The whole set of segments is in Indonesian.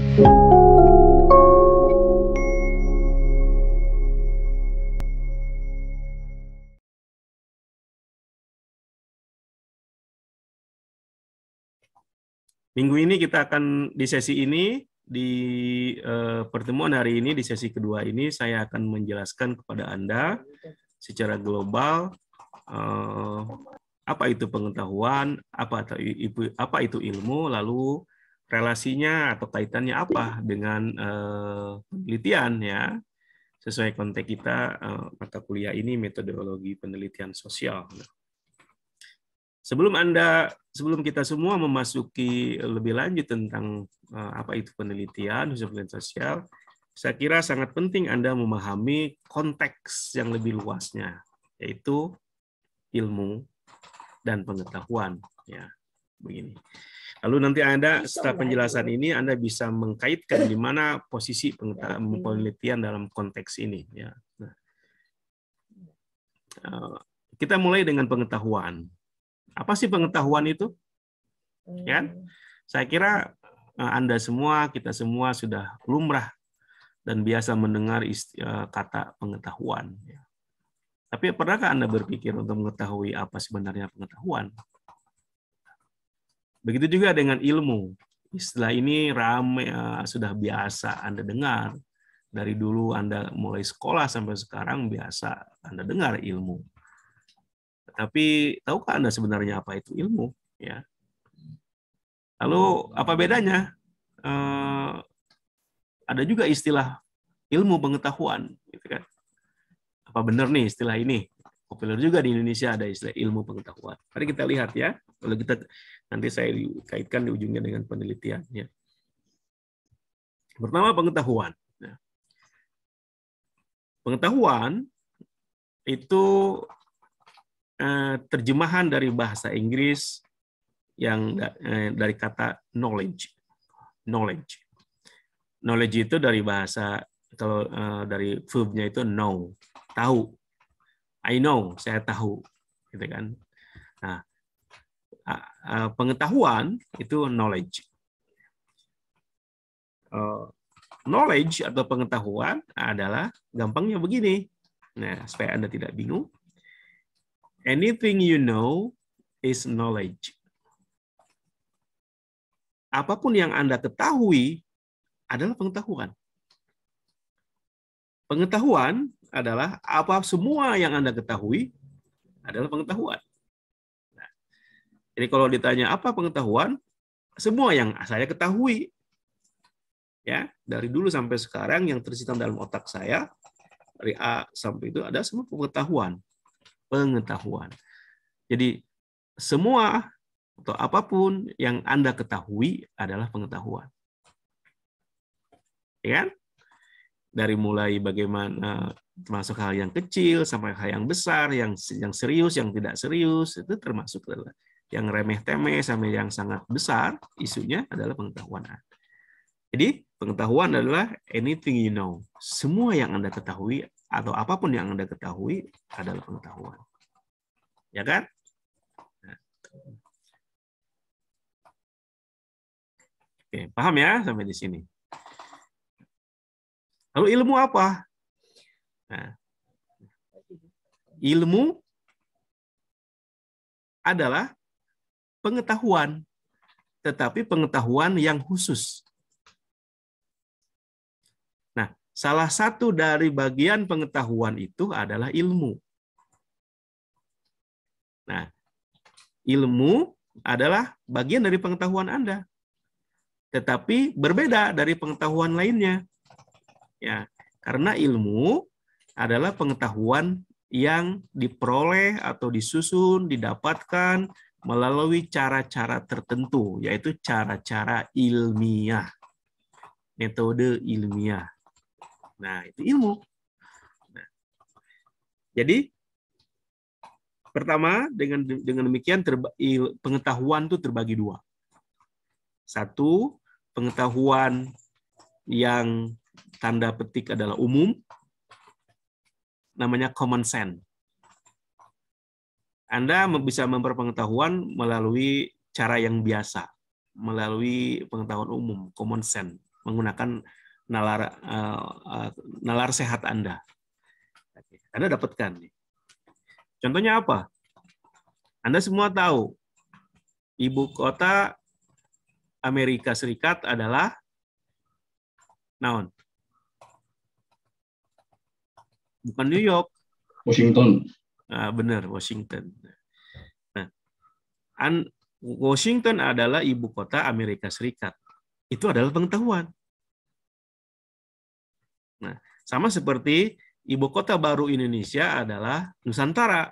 Minggu ini kita akan di sesi ini, di pertemuan hari ini, di sesi kedua ini, saya akan menjelaskan kepada Anda secara global apa itu pengetahuan, apa itu ilmu, lalu relasinya atau kaitannya apa dengan penelitian, ya, sesuai konteks kita mata kuliah ini metodologi penelitian sosial. Sebelum kita semua memasuki lebih lanjut tentang apa itu penelitian, khususnya penelitian sosial, saya kira sangat penting Anda memahami konteks yang lebih luasnya, yaitu ilmu dan pengetahuan. Ya, begini. Lalu nanti Anda setelah penjelasan ini Anda bisa mengkaitkan di mana posisi penelitian dalam konteks ini. Ya. Nah, kita mulai dengan pengetahuan. Apa sih pengetahuan itu? Ya, saya kira Anda semua, kita semua sudah lumrah dan biasa mendengar kata pengetahuan. Tapi pernahkah Anda berpikir untuk mengetahui apa sebenarnya pengetahuan? Begitu juga dengan ilmu. Istilah ini ramai, sudah biasa Anda dengar. Dari dulu Anda mulai sekolah sampai sekarang biasa Anda dengar ilmu. Tapi tahukah Anda sebenarnya apa itu ilmu? Ya. Lalu apa bedanya? Ada juga istilah ilmu pengetahuan, gitu kan? Apa benar nih istilah ini? Populer juga di Indonesia ada istilah ilmu pengetahuan. Mari kita lihat ya. Kalau kita nanti saya kaitkan di ujungnya dengan penelitian. Ya. Pertama pengetahuan. Nah, pengetahuan itu terjemahan dari bahasa Inggris yang dari kata knowledge. Knowledge itu dari bahasa, kalau dari verb-nya itu know, tahu. I know, saya tahu, gitu kan. Nah, pengetahuan itu knowledge. Knowledge atau pengetahuan adalah gampangnya begini. Nah, supaya Anda tidak bingung. Anything you know is knowledge. Apapun yang Anda ketahui adalah pengetahuan. Pengetahuan adalah apa semua yang Anda ketahui adalah pengetahuan. Nah, jadi kalau ditanya apa pengetahuan, semua yang saya ketahui, ya, dari dulu sampai sekarang yang tersimpan dalam otak saya, dari A sampai itu ada semua pengetahuan. Jadi semua atau apapun yang Anda ketahui adalah pengetahuan. Ya kan? Dari mulai bagaimana termasuk hal yang kecil sampai hal yang besar, yang serius, yang tidak serius, itu termasuk yang remeh-temeh sampai yang sangat besar, isunya adalah pengetahuan. Jadi pengetahuan adalah anything you know. Semua yang Anda ketahui atau apapun yang Anda ketahui adalah pengetahuan. Ya kan? Oke, paham ya sampai di sini? Lalu ilmu apa? Nah, ilmu adalah pengetahuan, tetapi pengetahuan yang khusus. Nah, salah satu dari bagian pengetahuan itu adalah ilmu. Nah, ilmu adalah bagian dari pengetahuan Anda, tetapi berbeda dari pengetahuan lainnya. Ya, karena ilmu adalah pengetahuan yang diperoleh atau disusun, didapatkan melalui cara-cara tertentu, yaitu cara-cara ilmiah, metode ilmiah. Nah, itu ilmu. Nah, jadi pertama dengan demikian pengetahuan itu terbagi dua. Satu, pengetahuan yang tanda petik adalah umum, namanya common sense. Anda bisa memperpengetahuan melalui cara yang biasa, melalui pengetahuan umum, common sense, menggunakan nalar sehat Anda. Anda dapatkan. Contohnya apa? Anda semua tahu, ibu kota Amerika Serikat adalah naon? Bukan New York. Washington. Nah, benar, Washington. Nah, Washington adalah ibu kota Amerika Serikat. Itu adalah pengetahuan. Nah, sama seperti ibu kota baru Indonesia adalah Nusantara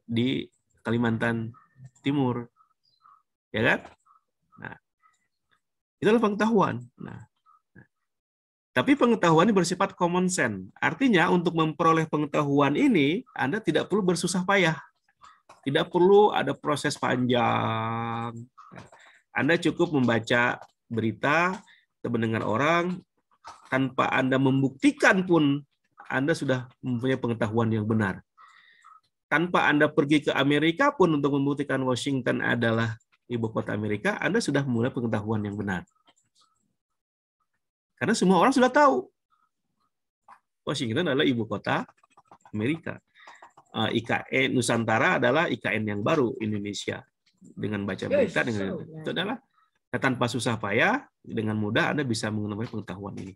di Kalimantan Timur. Ya kan? Nah, itulah pengetahuan. Nah, tapi pengetahuan ini bersifat common sense. Artinya untuk memperoleh pengetahuan ini, Anda tidak perlu bersusah payah. Tidak perlu ada proses panjang. Anda cukup membaca berita atau mendengar orang, tanpa Anda membuktikan pun, Anda sudah mempunyai pengetahuan yang benar. Tanpa Anda pergi ke Amerika pun untuk membuktikan Washington adalah ibu kota Amerika, Anda sudah memulai pengetahuan yang benar. Karena semua orang sudah tahu Washington adalah ibu kota Amerika. IKN Nusantara adalah IKN yang baru Indonesia. Dengan baca berita, itu adalah tanpa susah payah, dengan mudah Anda bisa mengetahui pengetahuan ini.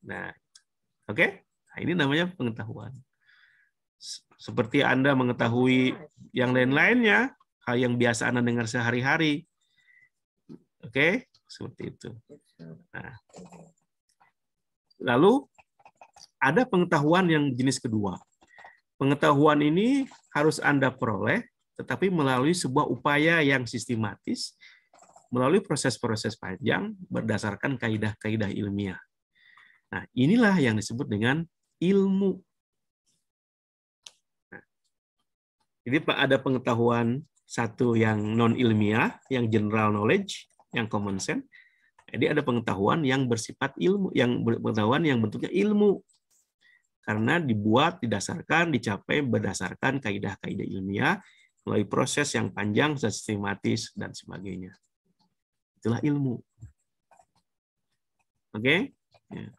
Nah, oke? Nah, ini namanya pengetahuan. Seperti Anda mengetahui yang lain-lainnya, hal yang biasa Anda dengar sehari-hari. Oke? Seperti itu. Nah, lalu ada pengetahuan yang jenis kedua. Pengetahuan ini harus Anda peroleh, tetapi melalui sebuah upaya yang sistematis, melalui proses-proses panjang berdasarkan kaidah-kaidah ilmiah. Nah, inilah yang disebut dengan ilmu. Nah, jadi ada pengetahuan satu yang non-ilmiah, yang general knowledge, yang common sense. Jadi ada pengetahuan yang bersifat ilmu, yang pengetahuan yang bentuknya ilmu. Karena dibuat, didasarkan, dicapai berdasarkan kaidah-kaidah ilmiah, melalui proses yang panjang, sistematis, dan sebagainya. Itulah ilmu. Oke? Ya.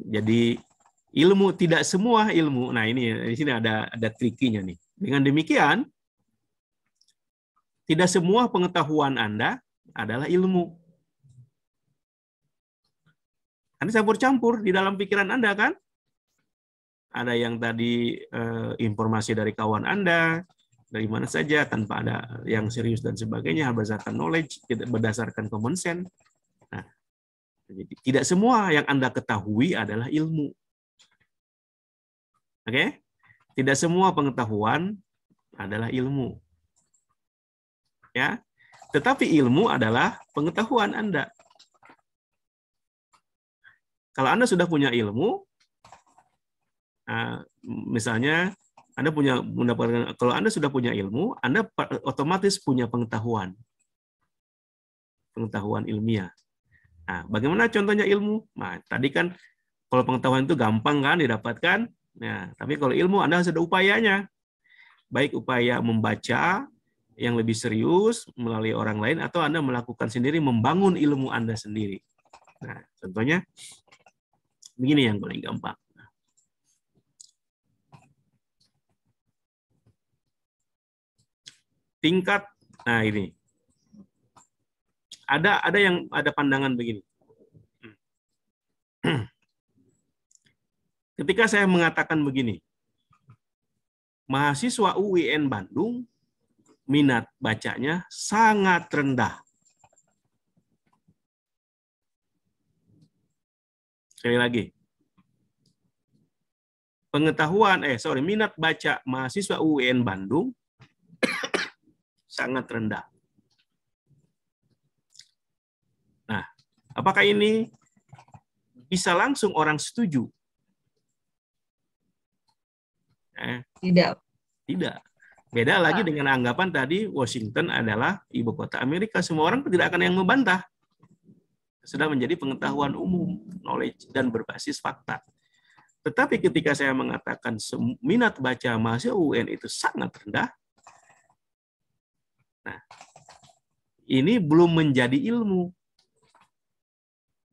Jadi ilmu, tidak semua ilmu. Nah, ini di sini ada trikinya nih. Dengan demikian, tidak semua pengetahuan Anda adalah ilmu. Anda campur-campur di dalam pikiran Anda, kan? Ada yang tadi informasi dari kawan Anda, dari mana saja, tanpa ada yang serius dan sebagainya, berdasarkan knowledge, berdasarkan common sense. Nah, jadi tidak semua yang Anda ketahui adalah ilmu. Oke? Tidak semua pengetahuan adalah ilmu. Ya. Tetapi ilmu adalah pengetahuan Anda. Kalau Anda sudah punya ilmu, misalnya Anda mendapatkan, kalau Anda sudah punya ilmu, Anda otomatis punya pengetahuan ilmiah. Nah, bagaimana contohnya ilmu? Nah, tadi kan kalau pengetahuan itu gampang kan didapatkan. Nah, tapi kalau ilmu Anda harus ada upayanya. Baik upaya membaca yang lebih serius melalui orang lain, atau Anda melakukan sendiri, membangun ilmu Anda sendiri. Nah, contohnya begini yang paling gampang. Tingkat, nah ini. Ada pandangan begini. Ketika saya mengatakan begini, mahasiswa UIN Bandung minat bacanya sangat rendah. Sekali lagi. Minat baca mahasiswa UIN Bandung sangat rendah. Nah, apakah ini bisa langsung orang setuju? Tidak. Tidak. Beda lagi dengan anggapan tadi Washington adalah ibu kota Amerika. Semua orang tidak akan yang membantah. Sudah menjadi pengetahuan umum, knowledge, dan berbasis fakta. Tetapi ketika saya mengatakan minat baca mahasiswa UN itu sangat rendah, nah, ini belum menjadi ilmu.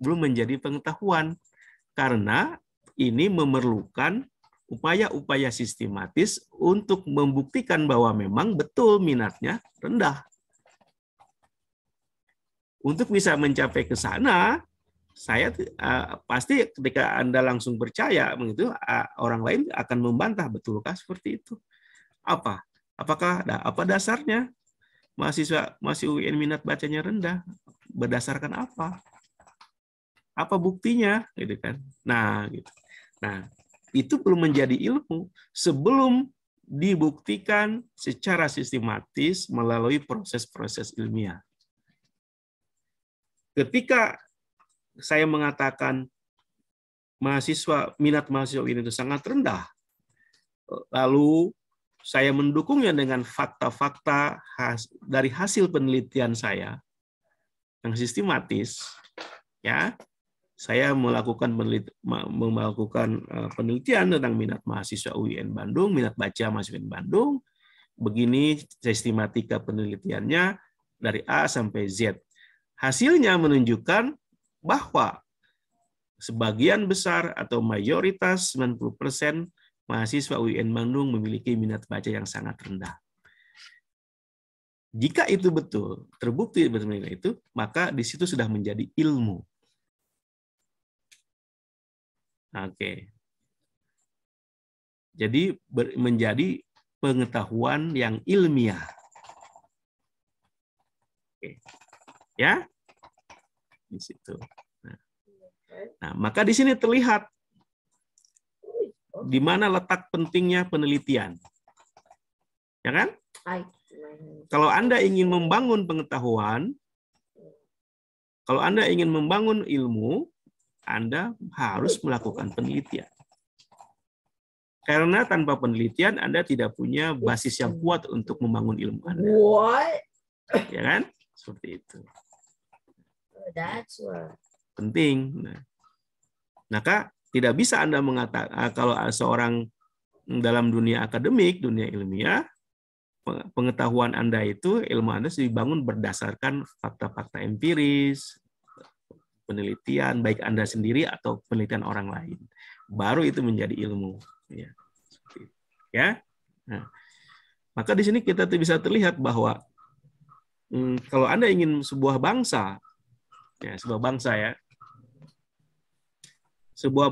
belum menjadi pengetahuan. Karena ini memerlukan upaya-upaya sistematis untuk membuktikan bahwa memang betul minatnya rendah. Untuk bisa mencapai ke sana, saya pasti ketika Anda langsung percaya begitu, orang lain akan membantah, betulkah seperti itu? Apakah apa dasarnya mahasiswa UIN minat bacanya rendah? Berdasarkan apa? Apa buktinya, gitu kan? Nah, gitu. Nah, itu belum menjadi ilmu sebelum dibuktikan secara sistematis melalui proses-proses ilmiah. Ketika saya mengatakan minat mahasiswa ini itu sangat rendah, lalu saya mendukungnya dengan fakta-fakta dari hasil penelitian saya yang sistematis, ya, saya melakukan penelitian tentang minat mahasiswa UIN Bandung, minat baca mahasiswa UIN Bandung. Begini sistematika penelitiannya dari A sampai Z. Hasilnya menunjukkan bahwa sebagian besar atau mayoritas 90% mahasiswa UIN Bandung memiliki minat baca yang sangat rendah. Jika itu betul, terbukti betul itu, maka di situ sudah menjadi ilmu. Oke. Jadi menjadi pengetahuan yang ilmiah. Oke. Ya, di situ. Nah, maka di sini terlihat di mana letak pentingnya penelitian, ya kan? Kalau Anda ingin membangun pengetahuan, kalau Anda ingin membangun ilmu, Anda harus melakukan penelitian. Karena tanpa penelitian Anda tidak punya basis yang kuat untuk membangun ilmu Anda. Ya kan? Seperti itu. Penting. Maka tidak bisa Anda mengatakan kalau seorang dalam dunia akademik, dunia ilmiah, pengetahuan Anda itu, ilmu Anda dibangun berdasarkan fakta-fakta empiris, penelitian baik Anda sendiri atau penelitian orang lain. Baru itu menjadi ilmu. Ya. Nah, maka di sini kita bisa terlihat bahwa kalau Anda ingin sebuah bangsa, ya, sebuah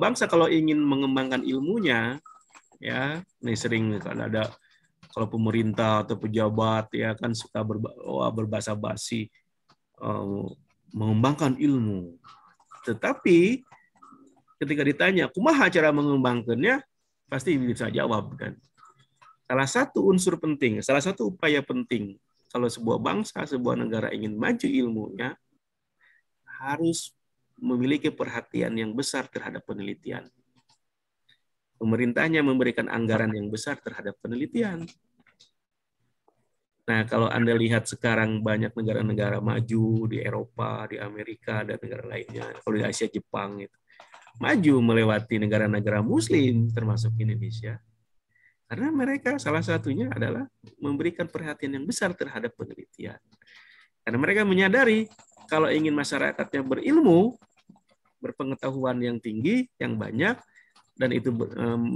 bangsa kalau ingin mengembangkan ilmunya, ya, ini sering kalau pemerintah atau pejabat ya kan suka berbahasa basi mengembangkan ilmu. Tetapi ketika ditanya, kumaha cara mengembangkannya, pasti bisa jawab kan. Salah satu unsur penting, salah satu upaya penting kalau sebuah bangsa, sebuah negara ingin maju ilmunya, harus memiliki perhatian yang besar terhadap penelitian. Pemerintahnya memberikan anggaran yang besar terhadap penelitian. Nah, kalau Anda lihat sekarang banyak negara-negara maju di Eropa, di Amerika, dan negara lainnya, kalau di Asia, Jepang, itu maju melewati negara-negara Muslim, termasuk Indonesia. Karena mereka salah satunya adalah memberikan perhatian yang besar terhadap penelitian. Karena mereka menyadari kalau ingin masyarakatnya berilmu, berpengetahuan yang tinggi, yang banyak, dan itu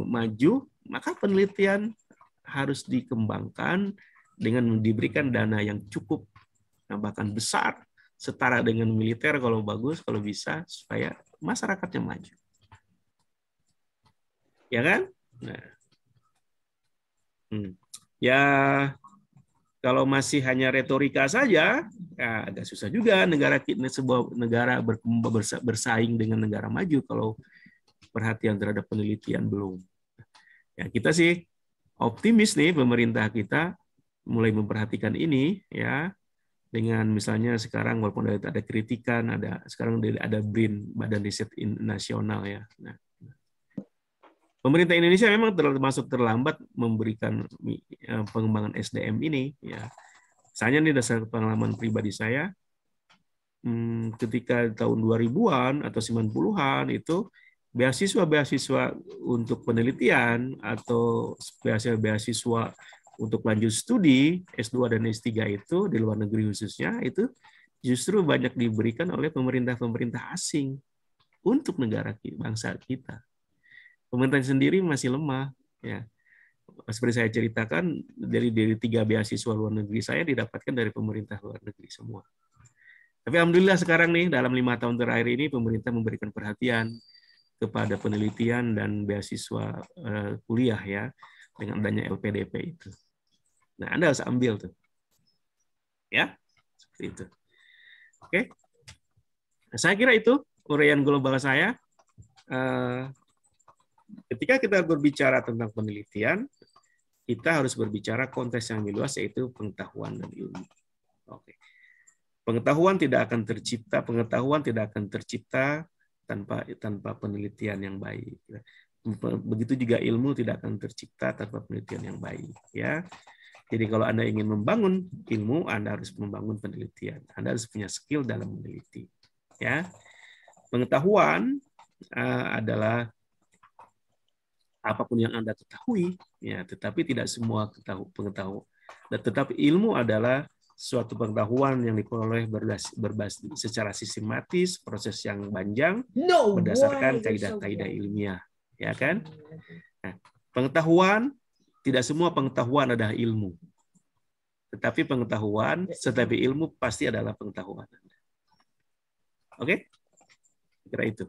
maju, maka penelitian harus dikembangkan dengan diberikan dana yang cukup, bahkan besar, setara dengan militer kalau bagus, kalau bisa, supaya masyarakatnya maju. Ya kan? Nah. Ya, kalau masih hanya retorika saja, ya agak susah juga sebuah negara bersaing dengan negara maju kalau perhatian terhadap penelitian belum. Ya, kita sih optimis nih pemerintah kita mulai memperhatikan ini ya, dengan misalnya sekarang walaupun ada kritikan, sekarang ada BRIN, Badan Riset Nasional ya. Nah, pemerintah Indonesia memang termasuk terlambat memberikan pengembangan SDM ini. Ya, misalnya ini dasar pengalaman pribadi saya, ketika tahun 2000-an atau 90-an itu beasiswa untuk penelitian atau beasiswa untuk lanjut studi S2 dan S3 itu di luar negeri khususnya itu justru banyak diberikan oleh pemerintah-pemerintah asing untuk negara bangsa kita. Pemerintah sendiri masih lemah, ya. Seperti saya ceritakan, dari 3 beasiswa luar negeri saya didapatkan dari pemerintah luar negeri semua. Tapi alhamdulillah sekarang nih dalam 5 tahun terakhir ini pemerintah memberikan perhatian kepada penelitian dan beasiswa kuliah ya dengan adanya LPDP itu. Nah, Anda harus ambil tuh. Ya, seperti itu. Oke. Nah, saya kira itu uraian global saya. Ketika kita berbicara tentang penelitian, kita harus berbicara konteks yang lebih luas, yaitu pengetahuan dan ilmu. Oke. Pengetahuan tidak akan tercipta tanpa penelitian yang baik. Begitu juga ilmu tidak akan tercipta tanpa penelitian yang baik. Ya. Jadi kalau Anda ingin membangun ilmu, Anda harus membangun penelitian. Anda harus punya skill dalam meneliti. Ya. Pengetahuan adalah apapun yang Anda ketahui, ya, tetapi tidak semua pengetahuan. Tetapi ilmu adalah suatu pengetahuan yang diperoleh berbasis secara sistematis, proses yang panjang, berdasarkan kaidah-kaidah ilmiah, ya kan? Nah, pengetahuan, tidak semua pengetahuan adalah ilmu, tetapi ilmu pasti adalah pengetahuan. Oke? Kira itu.